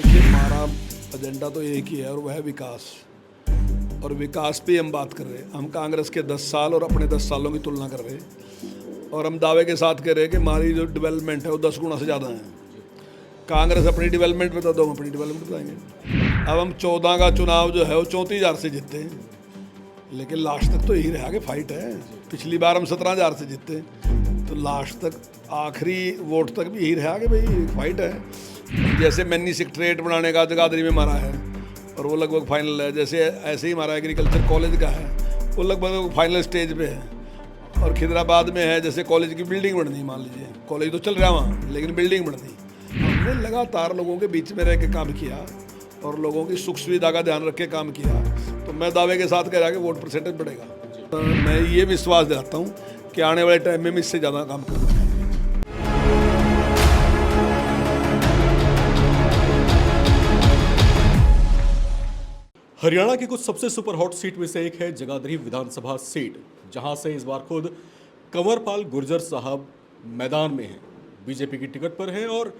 देखिए हमारा एजेंडा तो एक ही है और वह है विकास। और विकास पे हम बात कर रहे हैं। हम कांग्रेस के 10 साल और अपने 10 सालों की तुलना कर रहे हैं और हम दावे के साथ कह रहे हैं कि हमारी जो डेवलपमेंट है वो 10 गुना से ज़्यादा है। कांग्रेस अपनी डेवलपमेंट बता दो, हम अपनी डेवलपमेंट बताएंगे। अब हम 14 का चुनाव जो है वो 34,000 से जीते हैं, लेकिन लास्ट तक तो यही रहा कि फाइट है। पिछली बार हम 17,000 से जीते, तो लास्ट तक आखिरी वोट तक भी यही रहा कि भाई फाइट है। जैसे मैनी सेक्रेटरीट बनाने का जगाधरी में मारा है और वो लगभग फाइनल है, जैसे ऐसे ही हमारा एग्रीकल्चर कॉलेज का है वो लगभग फाइनल स्टेज पे है। और खिदराबाद में है, जैसे कॉलेज की बिल्डिंग बननी, मान लीजिए कॉलेज तो चल रहा है वहाँ, लेकिन बिल्डिंग बननी। हमने लगातार लोगों के बीच में रह के काम किया और लोगों की सुख सुविधा का ध्यान रख के काम किया, तो मैं दावे के साथ कह रहा कि वोट परसेंटेज बढ़ेगा। तो मैं ये विश्वास दिलाता हूँ कि आने वाले टाइम में इससे ज़्यादा काम करूँगा। हरियाणा की कुछ सबसे सुपर हॉट सीट में से एक है जगाधरी विधानसभा सीट, जहां से इस बार खुद कंवरपाल गुर्जर साहब मैदान में हैं, बीजेपी की टिकट पर हैं और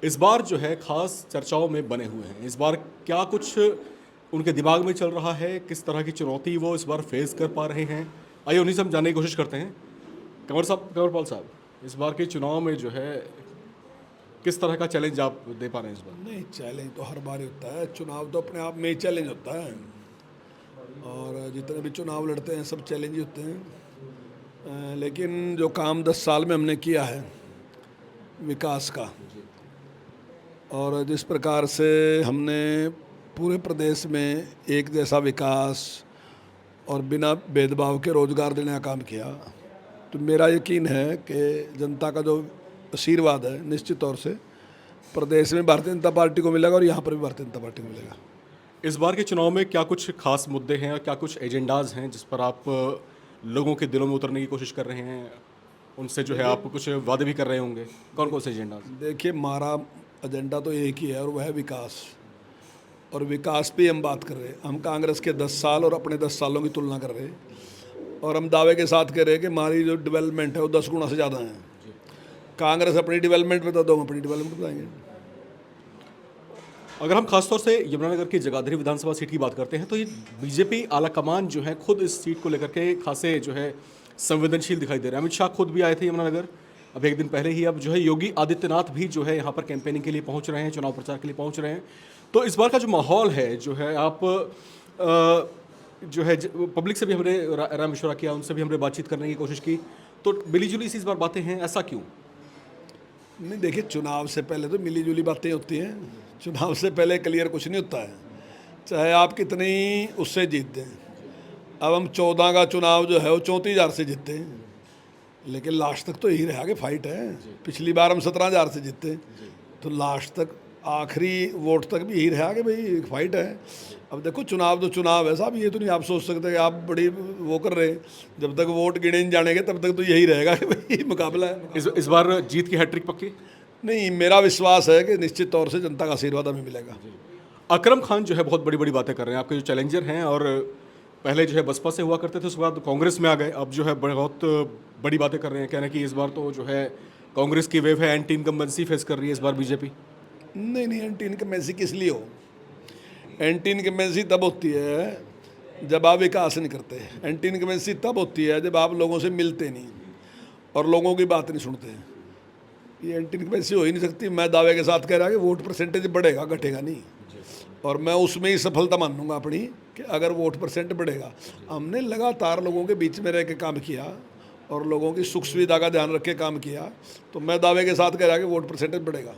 इस बार जो है खास चर्चाओं में बने हुए हैं। इस बार क्या कुछ उनके दिमाग में चल रहा है, किस तरह की चुनौती वो इस बार फेस कर पा रहे हैं, आइए उन्हीं से हम जानने की कोशिश करते हैं। कंवरपाल साहब, इस बार के चुनाव में जो है किस तरह का चैलेंज आप दे पा रहे हैं इस बार? नहीं, चैलेंज तो हर बार ही होता है। चुनाव तो अपने आप में ही चैलेंज होता है और जितने भी चुनाव लड़ते हैं सब चैलेंज ही होते हैं। लेकिन जो काम 10 साल में हमने किया है विकास का, और जिस प्रकार से हमने पूरे प्रदेश में एक जैसा विकास और बिना भेदभाव के रोजगार देने का काम किया, तो मेरा यकीन है कि जनता का जो आशीर्वाद है निश्चित तौर से प्रदेश में भारतीय जनता पार्टी को मिलेगा और यहाँ पर भी भारतीय जनता पार्टी को मिलेगा। इस बार के चुनाव में क्या कुछ खास मुद्दे हैं और क्या कुछ एजेंडाज हैं जिस पर आप लोगों के दिलों में उतरने की कोशिश कर रहे हैं, उनसे जो है आप कुछ वादे भी कर रहे होंगे? कौन कौन से एजेंडाज? देखिए हमारा एजेंडा तो एक ही है और वह है विकास। और विकास पे हम बात कर रहे हैं। हम कांग्रेस के 10 साल और अपने 10 सालों की तुलना कर रहे हैं और हम दावे के साथ कह रहे हैं कि हमारी जो डेवलपमेंट है वो 10 गुना से ज़्यादा है। कांग्रेस अपनी डेवलपमेंट बता दो, हम अपनी डेवलपमेंट बताएंगे। अगर हम खासतौर से यमुनानगर की जगाधरी विधानसभा सीट की बात करते हैं तो ये बीजेपी आलाकमान जो है खुद इस सीट को लेकर के खासे जो है संवेदनशील दिखाई दे रहे हैं। अमित शाह खुद भी आए थे यमुनानगर अब एक दिन पहले ही। अब जो है योगी आदित्यनाथ भी जो है यहाँ पर कैंपेनिंग के लिए पहुँच रहे हैं, चुनाव प्रचार के लिए पहुँच रहे हैं। तो इस बार का जो माहौल है जो है आप जो है पब्लिक से भी हमने राय मशवरा किया, उनसे भी हमने बातचीत करने की कोशिश की, तो मिली जुली इस बार बातें हैं, ऐसा क्यों? नहीं, देखिए चुनाव से पहले तो मिली जुली बातें होती हैं। चुनाव से पहले क्लियर कुछ नहीं होता है, चाहे आप कितनी उससे जीत दें। अब हम 14 का चुनाव जो है वो 34,000 से जीते हैं, लेकिन लास्ट तक तो यही रहा कि फाइट है। पिछली बार हम 17,000 से जीते, तो लास्ट तक आखिरी वोट तक भी यही रहा कि भाई फाइट है। अब देखो चुनाव तो चुनाव है साहब, ये तो नहीं आप सोच सकते कि आप बड़ी वो कर रहे हैं। जब तक वोट गिने नहीं जानेंगे तब तक तो यही रहेगा कि भाई मुकाबला है। इस बार जीत की हैट्रिक पक्की? नहीं, मेरा विश्वास है कि निश्चित तौर से जनता का आशीर्वाद हमें मिलेगा। अकरम खान जो है बहुत बड़ी बड़ी बातें कर रहे हैं, आपके जो चैलेंजर हैं, और पहले जो है बसपा से हुआ करते थे, उसके बाद कांग्रेस में आ गए, अब जो है बहुत बड़ी बातें कर रहे हैं, कह रहे हैं कि इस बार तो जो है कांग्रेस की वेव है, एंटी इनकम्बेंसी फेस कर रही है इस बार बीजेपी। नहीं नहीं, एंटी इनकम्बेंसी किस लिए हो? एंटी इनकम्बेंसी तब होती है जब आप विकास नहीं करते। एंटी इनकम्बेंसी तब होती है जब आप लोगों से मिलते नहीं और लोगों की बात नहीं सुनते। ये एंटी इनकम्बेंसी हो ही नहीं सकती। मैं दावे के साथ कह रहा कि वोट परसेंटेज बढ़ेगा, घटेगा नहीं। और मैं उसमें ही सफलता मानूंगा अपनी कि अगर वोट परसेंट बढ़ेगा। हमने लगातार लोगों के बीच में रह के काम किया और लोगों की सुख सुविधा का ध्यान रख के काम किया, तो मैं दावे के साथ कह रहा कि वोट परसेंटेज बढ़ेगा।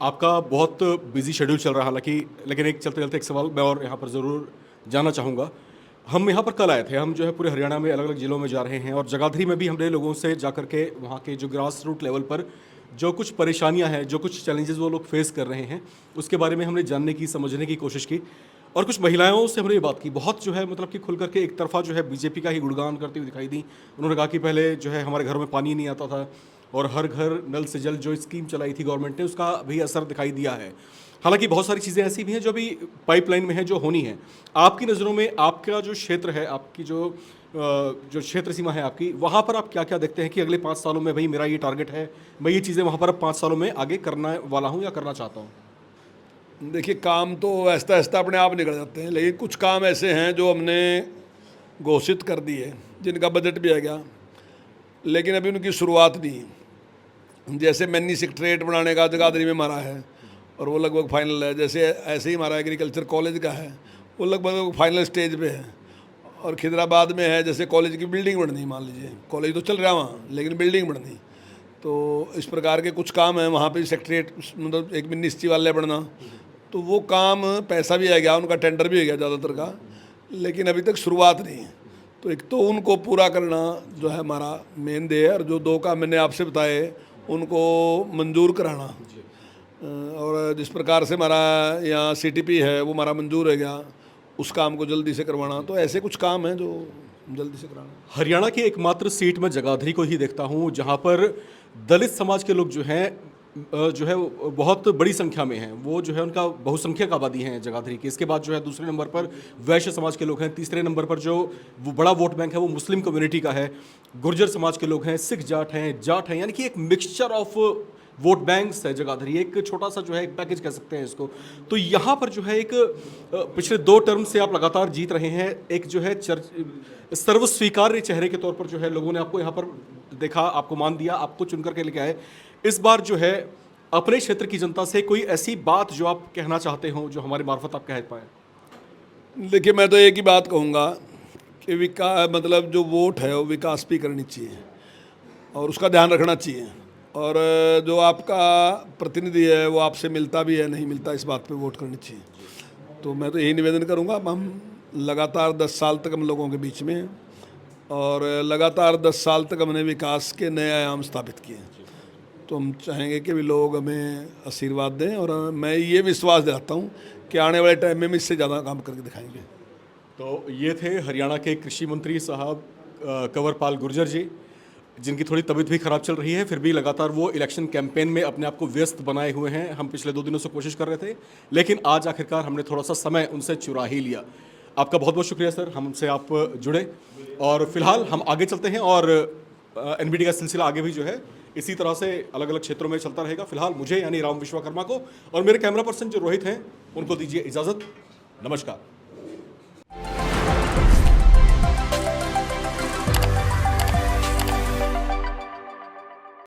आपका बहुत बिजी शेड्यूल चल रहा है हालांकि, लेकिन एक चलते चलते एक सवाल मैं और यहाँ पर ज़रूर जानना चाहूँगा। हम यहाँ पर कल आए थे, हम जो है पूरे हरियाणा में अलग अलग ज़िलों में जा रहे हैं और जगाधरी में भी हमने लोगों से जा कर के वहाँ के जो ग्रास रूट लेवल पर जो कुछ परेशानियाँ हैं, जो कुछ चैलेंजेस वो लोग फेस कर रहे हैं, उसके बारे में हमने जानने की, समझने की कोशिश की। और कुछ महिलाओं से हमने ये बात की, बहुत जो है मतलब कि खुल करके एक तरफा जो है बीजेपी का ही गुणगान करती हुई दिखाई दी। उन्होंने कहा कि पहले जो है हमारे घर में पानी नहीं आता था और हर घर नल से जल जो स्कीम चलाई थी गवर्नमेंट ने, उसका भी असर दिखाई दिया है। हालांकि बहुत सारी चीज़ें ऐसी भी हैं जो अभी पाइपलाइन में हैं, जो होनी है। आपकी नज़रों में आपका जो क्षेत्र है, आपकी जो क्षेत्र सीमा है आपकी, वहाँ पर आप क्या क्या देखते हैं कि अगले 5 सालों में भाई मेरा ये टारगेट है, मैं ये चीज़ें वहाँ पर अब 5 सालों में आगे करना वाला हूँ या करना चाहता हूँ? देखिए, काम तो ऐसा ऐसा अपने आप निकल जाते हैं, लेकिन कुछ काम ऐसे हैं जो हमने घोषित कर दिए, जिनका बजट भी आ गया, लेकिन अभी उनकी शुरुआत नहीं। जैसे मैनी सेक्रेटरीट बनाने का जगाधरी में हमारा है और वो लगभग फाइनल है। जैसे ऐसे ही हमारा एग्रीकल्चर कॉलेज का है, वो लगभग फाइनल स्टेज पे है। और खिदराबाद में है, जैसे कॉलेज की बिल्डिंग बननी, मान लीजिए कॉलेज तो चल रहा है वहाँ, लेकिन बिल्डिंग बननी। तो इस प्रकार के कुछ काम हैं वहाँ पे, सेक्रेटरीट मतलब एक मिनी सचिवालय बनना, तो वो काम पैसा भी आ गया, उनका टेंडर भी हो गया ज़्यादातर का, लेकिन अभी तक शुरुआत नहीं है। तो एक तो उनको पूरा करना जो है हमारा मेन ध्येय है, और जो 2 काम मैंने आपसे बताए उनको मंजूर कराना। और जिस प्रकार से हमारा यहाँ सीटीपी है वो हमारा मंजूर हो गया, उस काम को जल्दी से करवाना। तो ऐसे कुछ काम हैं जो जल्दी से कराना। हरियाणा की एकमात्र सीट में जगाधरी को ही देखता हूँ जहाँ पर दलित समाज के लोग जो है वो बहुत बड़ी संख्या में हैं। वो जो है उनका बहुसंख्यक आबादी है जगाधरी की। इसके बाद जो है दूसरे नंबर पर वैश्य समाज के लोग हैं। तीसरे नंबर पर जो वो बड़ा वोट बैंक है वो मुस्लिम कम्युनिटी का है। गुर्जर समाज के लोग हैं, सिख जाट हैं, यानी कि एक मिक्सचर ऑफ वोट बैंक्स है जगाधरी। एक छोटा सा जो है एक पैकेज कह सकते हैं इसको। तो यहाँ पर जो है एक पिछले 2 टर्म से आप लगातार जीत रहे हैं। एक जो है सर्व स्वीकार्य चेहरे के तौर पर जो है लोगों ने आपको यहाँ पर देखा, आपको मान दिया, आपको चुन करके लेके आए। इस बार जो है अपने क्षेत्र की जनता से कोई ऐसी बात जो आप कहना चाहते हो जो हमारे मार्फत आप कह पाए? देखिए, मैं तो एक ही बात कहूँगा कि मतलब जो वोट है वो विकास भी करनी चाहिए और उसका ध्यान रखना चाहिए। और जो आपका प्रतिनिधि है वो आपसे मिलता भी है नहीं मिलता, इस बात पे वोट करनी चाहिए। तो मैं तो यही निवेदन करूँगा। हम लगातार 10 साल तक हम लोगों के बीच में हैं और लगातार 10 साल तक हमने विकास के नए आयाम स्थापित किए हैं। तो हम चाहेंगे कि भी लोग हमें आशीर्वाद दें और मैं ये विश्वास दिलाता हूँ कि आने वाले टाइम में हम इससे ज़्यादा काम करके दिखाएंगे। तो ये थे हरियाणा के कृषि मंत्री साहब कंवरपाल गुर्जर जी, जिनकी थोड़ी तबीयत भी खराब चल रही है, फिर भी लगातार वो इलेक्शन कैंपेन में अपने आप को व्यस्त बनाए हुए हैं। हम पिछले 2 दिनों से कोशिश कर रहे थे, लेकिन आज आखिरकार हमने थोड़ा सा समय उनसे चुरा ही लिया। आपका बहुत बहुत शुक्रिया सर, हमसे आप जुड़े। और फिलहाल हम आगे चलते हैं और एनबीडी का सिलसिला आगे भी जो है इसी तरह से अलग अलग क्षेत्रों में चलता रहेगा। फिलहाल मुझे यानी राम विश्वकर्मा को और मेरे कैमरा पर्सन जो रोहित हैं उनको दीजिए इजाज़त। नमस्कार।